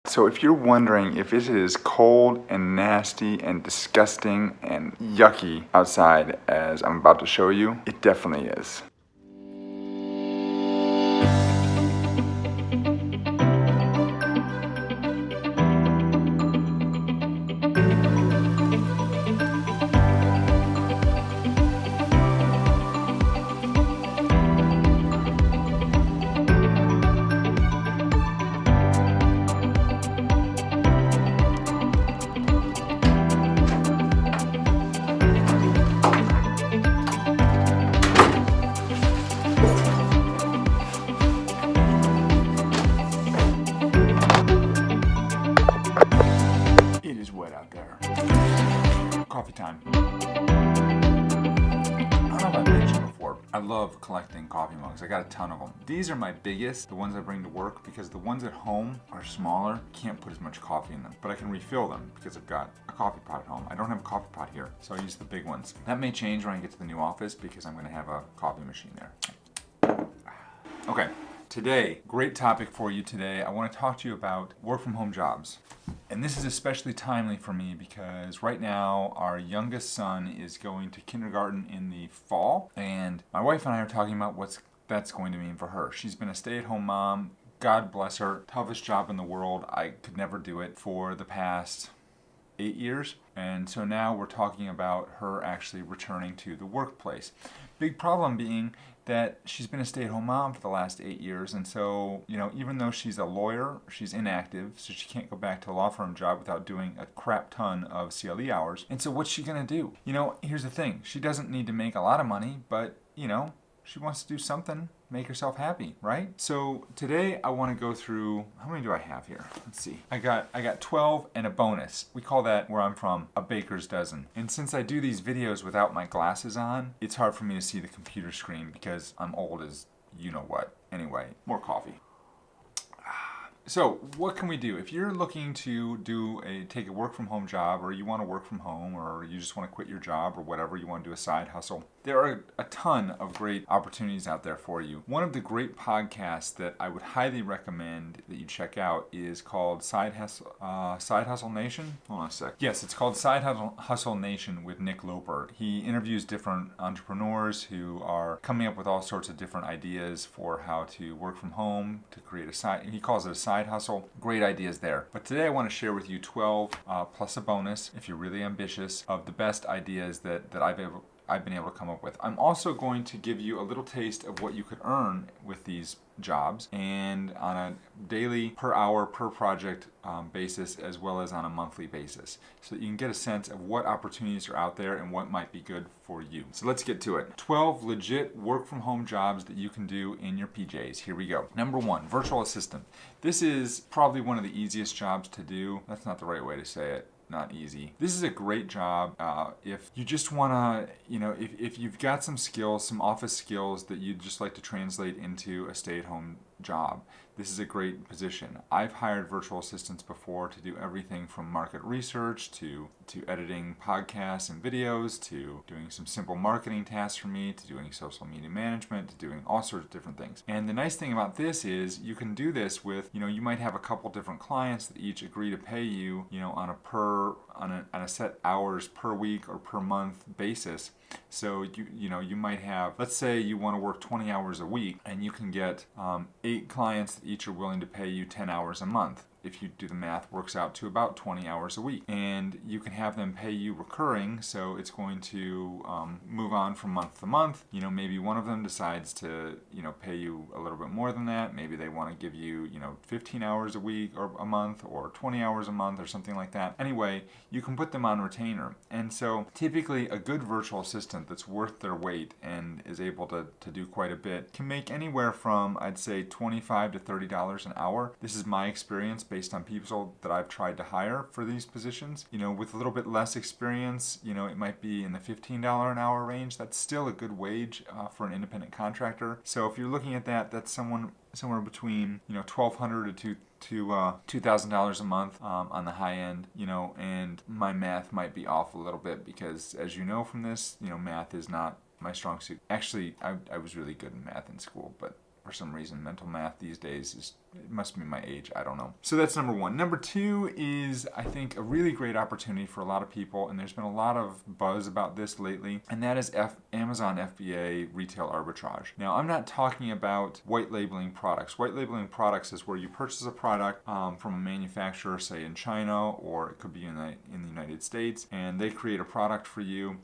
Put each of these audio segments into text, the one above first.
So if you're wondering if it is cold and nasty and disgusting and yucky outside as I'm about to show you, it definitely is. It is wet out there. Coffee time. I don't know if I've mentioned before, I love collecting coffee mugs. I got a ton of them. These are my biggest, the ones I bring to work, because the ones at home are smaller. Can't put as much coffee in them, but I can refill them because I've got a coffee pot at home. I don't have a coffee pot here, so I use the big ones. That may change when I get to the new office because I'm gonna have a coffee machine there. Okay. Today, great topic for you today. I want to talk to you about work from home jobs. And this is especially timely for me because right now our youngest son is going to kindergarten in the fall, and my wife and I are talking about what that's going to mean for her. She's been a stay-at-home mom. God bless her. Toughest job in the world. I could never do it for the past 8 years. And so now we're talking about her actually returning to the workplace. Big problem being that she's been a stay-at-home mom for the last 8 years, and so, even though she's a lawyer, she's inactive, so she can't go back to a law firm job without doing a crap ton of CLE hours. And so what's she gonna do? Here's the thing, she doesn't need to make a lot of money, but, she wants to do something, make herself happy, right? So today I want to go through, how many do I have here? Let's see. I got 12 and a bonus. We call that, where I'm from, a baker's dozen. And since I do these videos without my glasses on, it's hard for me to see the computer screen because I'm old as you know what. Anyway, more coffee. So what can we do? If you're looking to take a work from home job, or you want to work from home, or you just want to quit your job, or whatever, you want to do a side hustle, there are a ton of great opportunities out there for you. One of the great podcasts that I would highly recommend that you check out is called Side Hustle Nation. Hold on a sec. Yes, it's called Side Hustle Nation with Nick Loper. He interviews different entrepreneurs who are coming up with all sorts of different ideas for how to work from home, to create a side, he calls it a side hustle. Great ideas there. But today I want to share with you 12 plus a bonus, if you're really ambitious, of the best ideas that I've been able to come up with. I'm also going to give you a little taste of what you could earn with these jobs, and on a daily, per hour, per project basis, as well as on a monthly basis, so that you can get a sense of what opportunities are out there and what might be good for you. So let's get to it. 12 legit work from home jobs that you can do in your PJs. Here we go. Number 1, virtual assistant. This is probably one of the easiest jobs to do. That's not the right way to say it. Not easy. This is a great job if you just want to, if you've got some skills, some office skills that you'd just like to translate into a stay-at-home job. This is a great position. I've hired virtual assistants before to do everything from market research to editing podcasts and videos, to doing some simple marketing tasks for me, to doing social media management, to doing all sorts of different things. And the nice thing about this is you can do this with, you might have a couple different clients that each agree to pay you, on a set hours per week or per month basis. So you might have, let's say you want to work 20 hours a week, and you can get 8 clients that each are willing to pay you 10 hours a month. If you do the math, works out to about 20 hours a week. And you can have them pay you recurring, so it's going to move on from month to month. Maybe one of them decides to, pay you a little bit more than that. Maybe they want to give you, 15 hours a week or a month, or 20 hours a month, or something like that. Anyway, you can put them on retainer. And so typically a good virtual assistant that's worth their weight and is able to do quite a bit can make anywhere from, I'd say, $25 to $30 an hour. This is my experience based on people that I've tried to hire for these positions. With a little bit less experience, it might be in the $15 an hour range. That's still a good wage for an independent contractor. So if you're looking at that, that's somewhere between $1,200 to $2,000 a month on the high end, and my math might be off a little bit because, as you know from this, math is not my strong suit. Actually, I was really good in math in school, but for some reason. Mental math these days it must be my age, I don't know. So that's number one. Number two is, I think, a really great opportunity for a lot of people, and there's been a lot of buzz about this lately, and that is Amazon FBA retail arbitrage. Now, I'm not talking about white labeling products. White labeling products is where you purchase a product from a manufacturer, say in China, or it could be in the United States, and they create a product for you,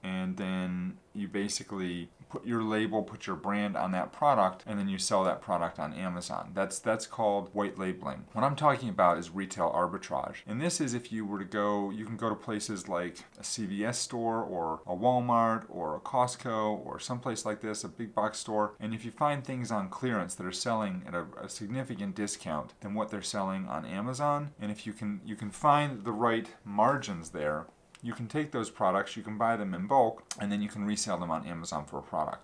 and then you basically put your label, put your brand on that product, and then you sell that product on Amazon. That's called white labeling. What I'm talking about is retail arbitrage. And this is if you were to go, you can go to places like a CVS store or a Walmart or a Costco or someplace like this, a big box store, and if you find things on clearance that are selling at a significant discount than what they're selling on Amazon, and if you can find the right margins there, you can take those products, you can buy them in bulk, and then you can resell them on Amazon for a profit.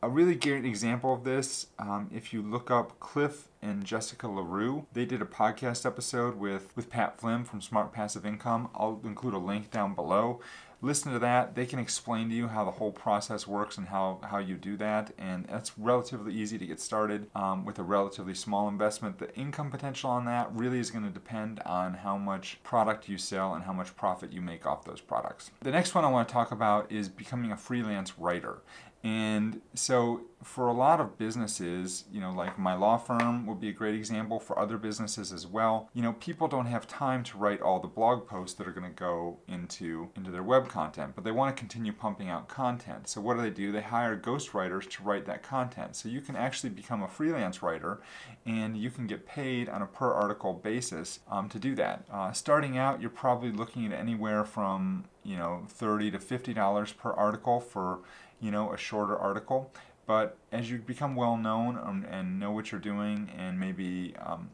A really great example of this, if you look up Cliff and Jessica LaRue, they did a podcast episode with Pat Flynn from Smart Passive Income. I'll include a link down below. Listen to that. They can explain to you how the whole process works and how you do that, and that's relatively easy to get started with a relatively small investment. The income potential on that really is going to depend on how much product you sell and how much profit you make off those products. The next one I want to talk about is becoming a freelance writer. And so for a lot of businesses, like my law firm would be a great example, for other businesses as well, people don't have time to write all the blog posts that are going to go into their web content, but they want to continue pumping out content. So what do? They hire ghostwriters to write that content. So you can actually become a freelance writer, and you can get paid on a per article basis to do that. Starting out, you're probably looking at anywhere from $30 to $50 per article for a shorter article. But as you become well known and know what you're doing and maybe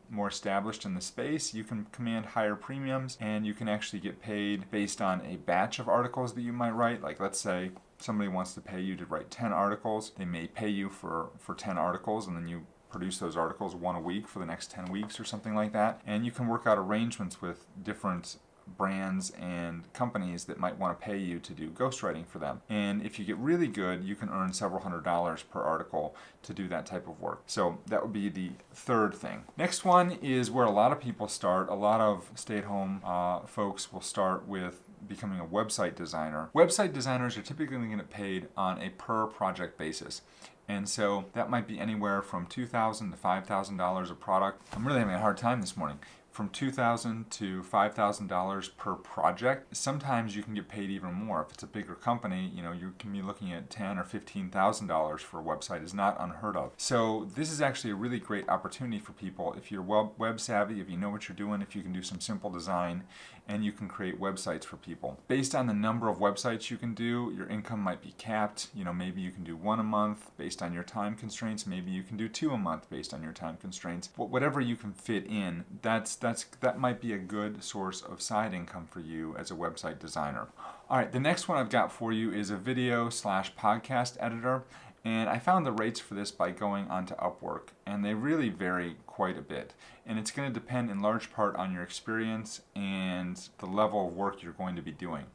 more established in the space, you can command higher premiums, and you can actually get paid based on a batch of articles that you might write. Like, let's say somebody wants to pay you to write 10 articles. They may pay you for 10 articles, and then you produce those articles one a week for the next 10 weeks or something like that. And you can work out arrangements with different brands and companies that might want to pay you to do ghostwriting for them. And if you get really good, you can earn several $100s per article to do that type of work. So that would be the third thing. Next one is where a lot of people start. A lot of stay-at-home folks will start with becoming a website designer. Website designers are typically going to get paid on a per project basis. And so that might be anywhere from $2,000 to $5,000 a product. I'm really having a hard time this morning. From $2,000 to $5,000 per project. Sometimes you can get paid even more. If it's a bigger company, you can be looking at $10,000 or $15,000 for a website. Is not unheard of. So this is actually a really great opportunity for people if you're web savvy, if you know what you're doing, if you can do some simple design, and you can create websites for people. Based on the number of websites you can do, your income might be capped. Maybe you can do one a month based on your time constraints. Maybe you can do two a month based on your time constraints. But whatever you can fit in, that might be a good source of side income for you as a website designer. All right, the next one I've got for you is a video/podcast editor. And I found the rates for this by going onto Upwork, and they really vary quite a bit. And it's going to depend in large part on your experience and the level of work you're going to be doing.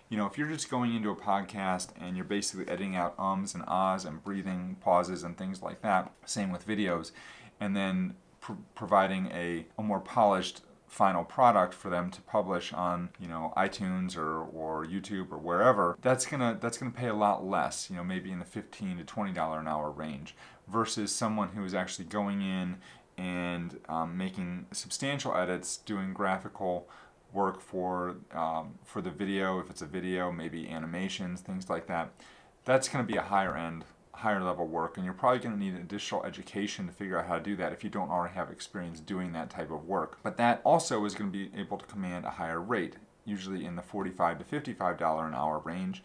If you're just going into a podcast and you're basically editing out ums and ahs and breathing pauses and things like that, same with videos, and then providing a more polished final product for them to publish on iTunes or YouTube or wherever, that's gonna pay a lot less, maybe in the $15 to $20 an hour range, versus someone who is actually going in and making substantial edits, doing graphical work for the video. If it's a video, maybe animations, things like that. That's going to be a higher level work, and you're probably going to need additional education to figure out how to do that if you don't already have experience doing that type of work. But that also is going to be able to command a higher rate, usually in the $45 to $55 an hour range.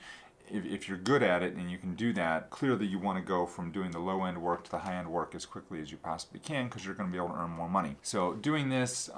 If you're good at it and you can do that, clearly you want to go from doing the low-end work to the high-end work as quickly as you possibly can, because you're going to be able to earn more money. So doing this,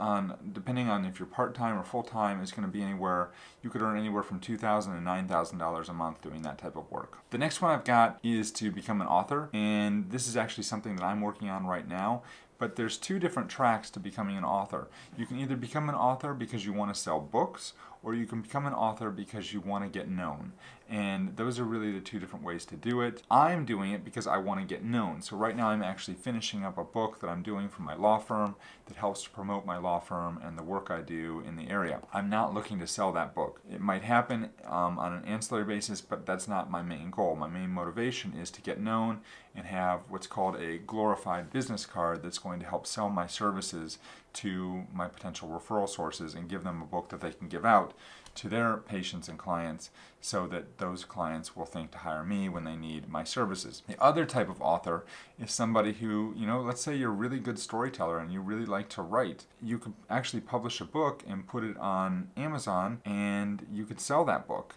depending on if you're part-time or full-time, is going to be you could earn anywhere from $2,000 to $9,000 a month doing that type of work. The next one I've got is to become an author, and this is actually something that I'm working on right now. But there's two different tracks to becoming an author. You can either become an author because you want to sell books, or you can become an author because you want to get known. And those are really the two different ways to do it. I'm doing it because I want to get known. So right now I'm actually finishing up a book that I'm doing for my law firm that helps to promote my law firm and the work I do in the area. I'm not looking to sell that book. It might happen on an ancillary basis, but that's not my main goal. My main motivation is to get known and have what's called a glorified business card that's going to help sell my services to my potential referral sources and give them a book that they can give out to their patients and clients so that those clients will think to hire me when they need my services. The other type of author is somebody who, let's say you're a really good storyteller and you really like to write. You could actually publish a book and put it on Amazon and you could sell that book.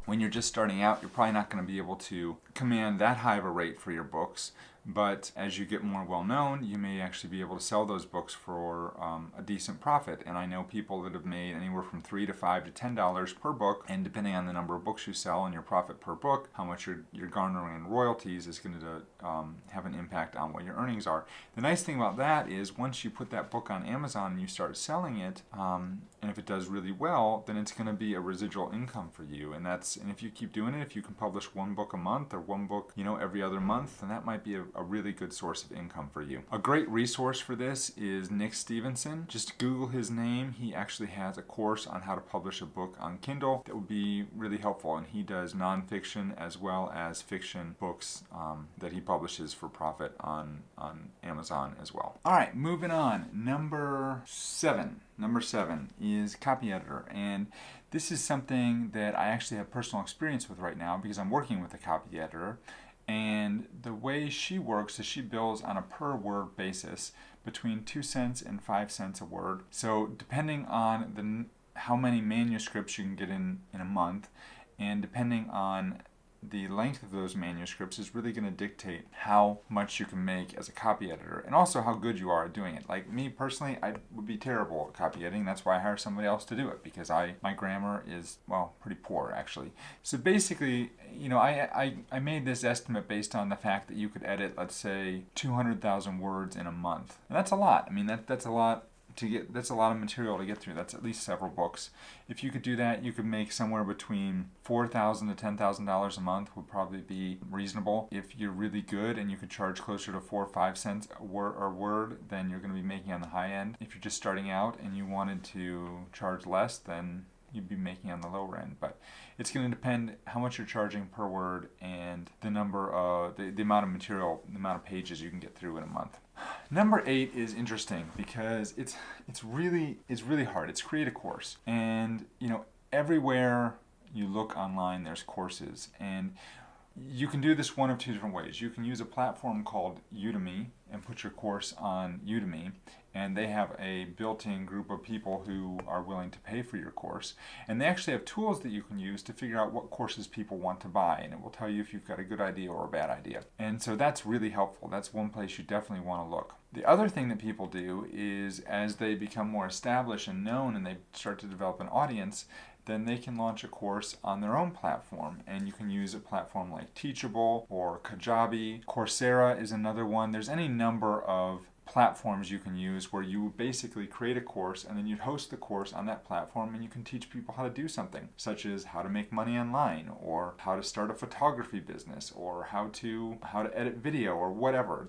When you're just starting out, you're probably not going to be able to command that high of a rate for your books, but as you get more well known, you may actually be able to sell those books for a decent profit. And I know people that have made anywhere from $3 to $5 to $10 per book, and depending on the number of books you sell and your profit per book, how much you're garnering in royalties is going to have an impact on what your earnings are. The nice thing about that is once you put that book on Amazon and you start selling it, and if it does really well, then it's going to be a residual income for you. And if you keep doing it, if you can publish one book a month or one book, every other month, then that might be a really good source of income for you. A great resource for this is Nick Stephenson. Just Google his name. He actually has a course on how to publish a book on Kindle that would be really helpful. And he does nonfiction as well as fiction books that he publishes for profit on Amazon as well. All right, moving on. Number seven is copy editor, and this is something that I actually have personal experience with right now because I'm working with a copy editor, and the way she works is she bills on a per word basis between 2 cents and 5 cents a word. So depending on how many manuscripts you can get in a month, and depending on the length of those manuscripts is really going to dictate how much you can make as a copy editor and also how good you are at doing it. Like me personally, I would be terrible at copy editing. That's why I hire somebody else to do it because my grammar is, pretty poor actually. So basically, I made this estimate based on the fact that you could edit, let's say, 200,000 words in a month. And that's a lot. I mean, that's a lot. That's a lot of material to get through. That's at least several books. If you could do that, you could make somewhere between $4,000 to $10,000 a month would probably be reasonable. If you're really good and you could charge closer to 4 or 5 cents a word, then you're going to be making on the high end. If you're just starting out and you wanted to charge less, then you'd be making on the lower end. But it's going to depend how much you're charging per word and the number of the amount of material, the amount of pages you can get through in a month. Number 8 is interesting because it's really hard. It's create a course, and everywhere you look online there's courses, and you can do this one of two different ways. You can use a platform called Udemy and put your course on Udemy, and they have a built-in group of people who are willing to pay for your course, and they actually have tools that you can use to figure out what courses people want to buy, and it will tell you if you've got a good idea or a bad idea. And so that's really helpful. That's one place you definitely want to look. The other thing that people do is as they become more established and known and they start to develop an audience, then they can launch a course on their own platform, and you can use a platform like Teachable or Kajabi. Coursera is another one. There's any number of platforms you can use where you basically create a course and then you host the course on that platform, and you can teach people how to do something such as how to make money online, or how to start a photography business, or how to edit video, or whatever.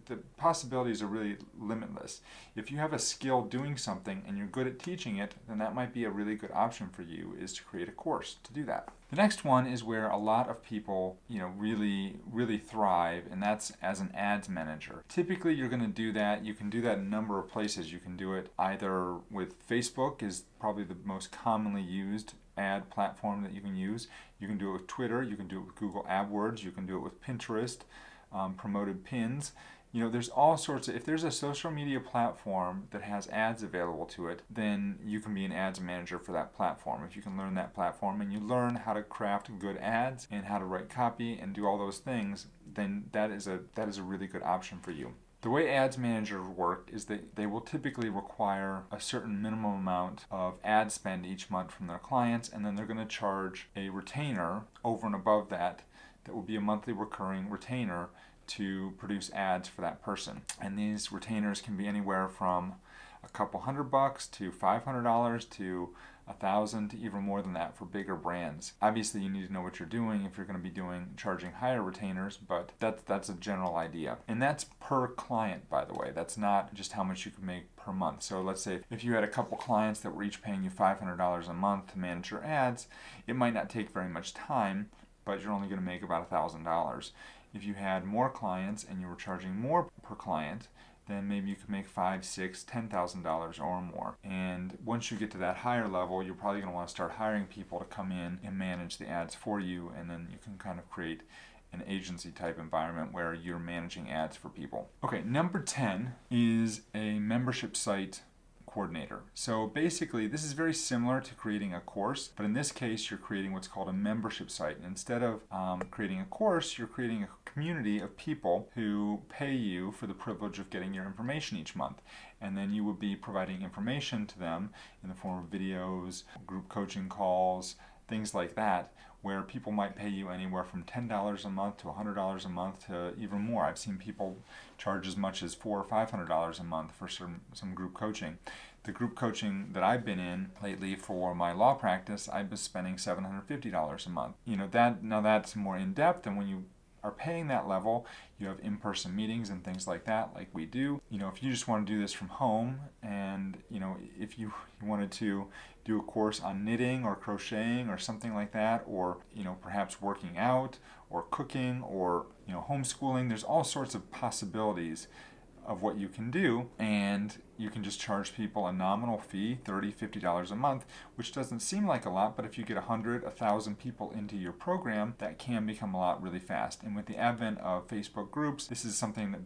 The possibilities are really limitless. If you have a skill doing something and you're good at teaching it, then that might be a really good option for you, is to create a course to do that. The next one is where a lot of people, really thrive, and that's as an ads manager. Typically, you're going to do that. You can do that in a number of places. You can do it either with Facebook, is probably the most commonly used ad platform that you can use. You can do it with Twitter. You can do it with Google AdWords. You can do it with Pinterest, promoted pins. There's all sorts of, if there's a social media platform that has ads available to it, then you can be an ads manager for that platform. If you can learn that platform and you learn how to craft good ads and how to write copy and do all those things, then that is a really good option for you. The way ads managers work is that they will typically require a certain minimum amount of ad spend each month from their clients, and then they're going to charge a retainer over and above that will be a monthly recurring retainer to produce ads for that person. And these retainers can be anywhere from a couple $100 to $500 to $1,000 to even more than that for bigger brands. Obviously, you need to know what you're doing if you're going to be charging higher retainers, but that's a general idea. And that's per client, by the way. That's not just how much you can make per month. So let's say if you had a couple clients that were each paying you $500 a month to manage your ads, it might not take very much time, but you're only going to make about $1,000. If you had more clients and you were charging more per client, then maybe you could make $5,000, $6,000, $10,000 or more. And once you get to that higher level, you're probably going to want to start hiring people to come in and manage the ads for you, and then you can kind of create an agency type environment where you're managing ads for people. Okay, number 10 is a membership site coordinator. So basically, this is very similar to creating a course, but in this case, you're creating what's called a membership site. And instead of creating a course, you're creating a community of people who pay you for the privilege of getting your information each month. And then you would be providing information to them in the form of videos, group coaching calls, things like that, where people might pay you anywhere from $10 a month to $100 a month to even more. I've seen people charge as much as $400 or $500 a month for some group coaching. The group coaching that I've been in lately for my law practice, I've been spending $750 a month. That's more in depth, and when you are paying that level, you have in-person meetings and things like that, like we do. If you just want to do this from home, and if you wanted to do a course on knitting or crocheting or something like that, or perhaps working out or cooking or homeschooling, there's all sorts of possibilities of what you can do, and you can just charge people a nominal fee, $30, $50 a month, which doesn't seem like a lot, but if you get 100, 1,000 people into your program, that can become a lot really fast. And with the advent of Facebook groups, this is something that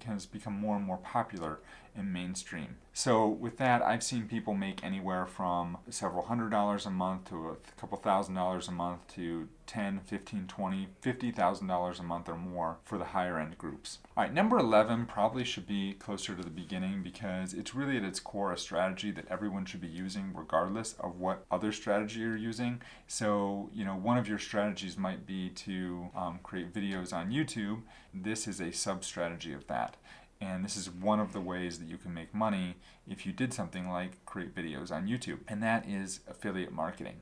has become more and more popular and mainstream. So with that, I've seen people make anywhere from several $100s a month to a couple $1,000s a month to $10, $15, $20, $50,000 a month or more for the higher end groups. All right, number 11 probably should be closer to the beginning, because it's really at its core a strategy that everyone should be using regardless of what other strategy you're using. So, one of your strategies might be to create videos on YouTube. This is a sub-strategy of that. And this is one of the ways that you can make money if you did something like create videos on YouTube, and that is affiliate marketing.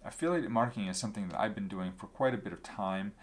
Affiliate marketing is something that I've been doing for quite a bit of time.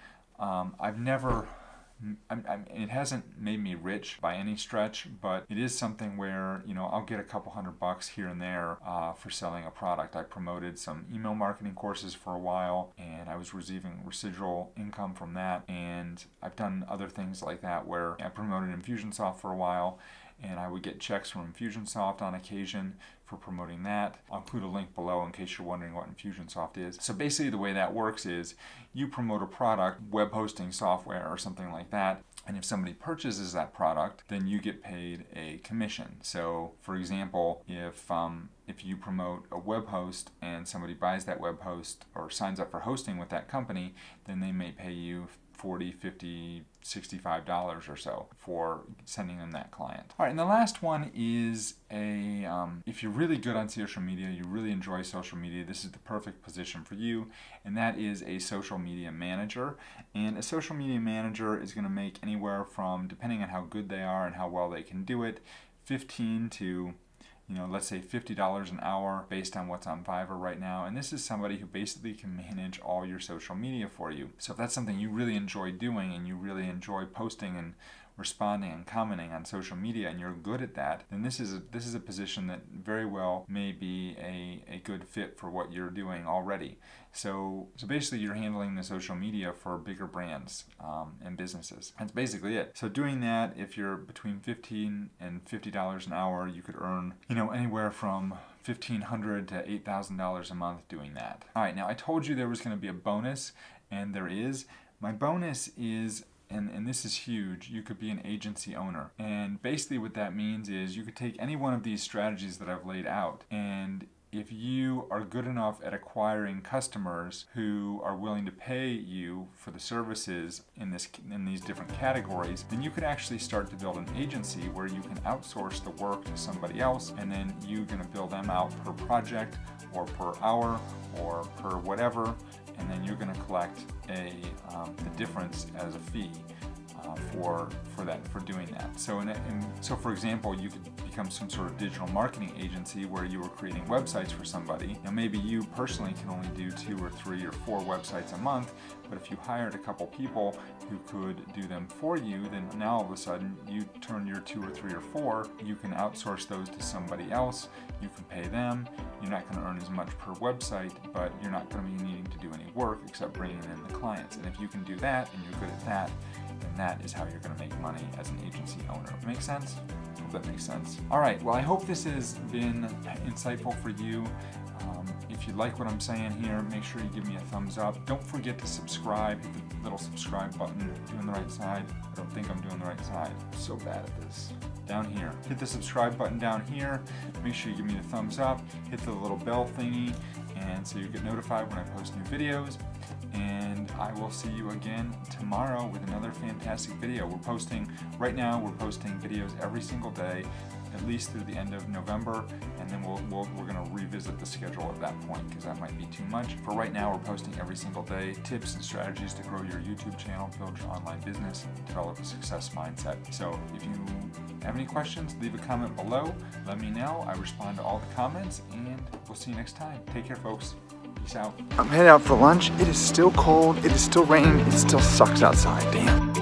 It hasn't made me rich by any stretch, but it is something where I'll get a couple $100 here and there for selling a product. I promoted some email marketing courses for a while, and I was receiving residual income from that. And I've done other things like that where I promoted Infusionsoft for a while, and I would get checks from Infusionsoft on occasion for promoting that. I'll include a link below in case you're wondering what Infusionsoft is. So basically the way that works is you promote a product, web hosting software or something like that, and if somebody purchases that product, then you get paid a commission. So for example, if you promote a web host and somebody buys that web host or signs up for hosting with that company, then they may pay you $40, $50, $65 or so for sending them that client. All right, and the last one is if you're really good on social media, you really enjoy social media, this is the perfect position for you, and that is a social media manager. And a social media manager is going to make anywhere from, depending on how good they are and how well they can do it, 15 to let's say $50 an hour based on what's on Fiverr right now. And this is somebody who basically can manage all your social media for you. So if that's something you really enjoy doing and you really enjoy posting and responding and commenting on social media and you're good at that, then this is a position that very well may be a good fit for what you're doing already. So basically you're handling the social media for bigger brands and businesses. That's basically it. So doing that, if you're between $15 and $50 an hour, you could earn anywhere from $1,500 to $8,000 a month doing that. All right, now I told you there was going to be a bonus, and there is. My bonus is, and this is huge, you could be an agency owner. And basically what that means is you could take any one of these strategies that I've laid out, and if you are good enough at acquiring customers who are willing to pay you for the services in these different categories, then you could actually start to build an agency where you can outsource the work to somebody else, and then you're going to bill them out per project or per hour or per whatever, and then you're going to collect the difference as a fee. for doing that. So for example, you could become some sort of digital marketing agency where you were creating websites for somebody. Now maybe you personally can only do 2 or 3 or 4 websites a month, but if you hired a couple people who could do them for you, then now all of a sudden you turn your 2 or 3 or 4, you can outsource those to somebody else, you can pay them, you're not going to earn as much per website, but you're not going to be needing to do any work except bringing in the clients. And if you can do that and you're good at that, then that is how you're going to make money as an agency owner. Make sense? I hope that makes sense. All right, well, I hope this has been insightful for you. If you like what I'm saying here, make sure you give me a thumbs up. Don't forget to subscribe. Hit the little subscribe button. Doing the right side. I don't think I'm doing the right side. I'm so bad at this. Down here. Hit the subscribe button down here. Make sure you give me the thumbs up. Hit the little bell thingy, and so you get notified when I post new videos. And I will see you again tomorrow with another fantastic video. Right now we're posting videos every single day, at least through the end of November, and then we're going to revisit the schedule at that point because that might be too much. For right now, we're posting every single day tips and strategies to grow your YouTube channel, build your online business, develop a success mindset. So if you have any questions, leave a comment below. Let me know. I respond to all the comments, and we'll see you next time. Take care, folks. Peace out. I'm heading out for lunch. It is still cold. It is still raining. It still sucks outside. Damn.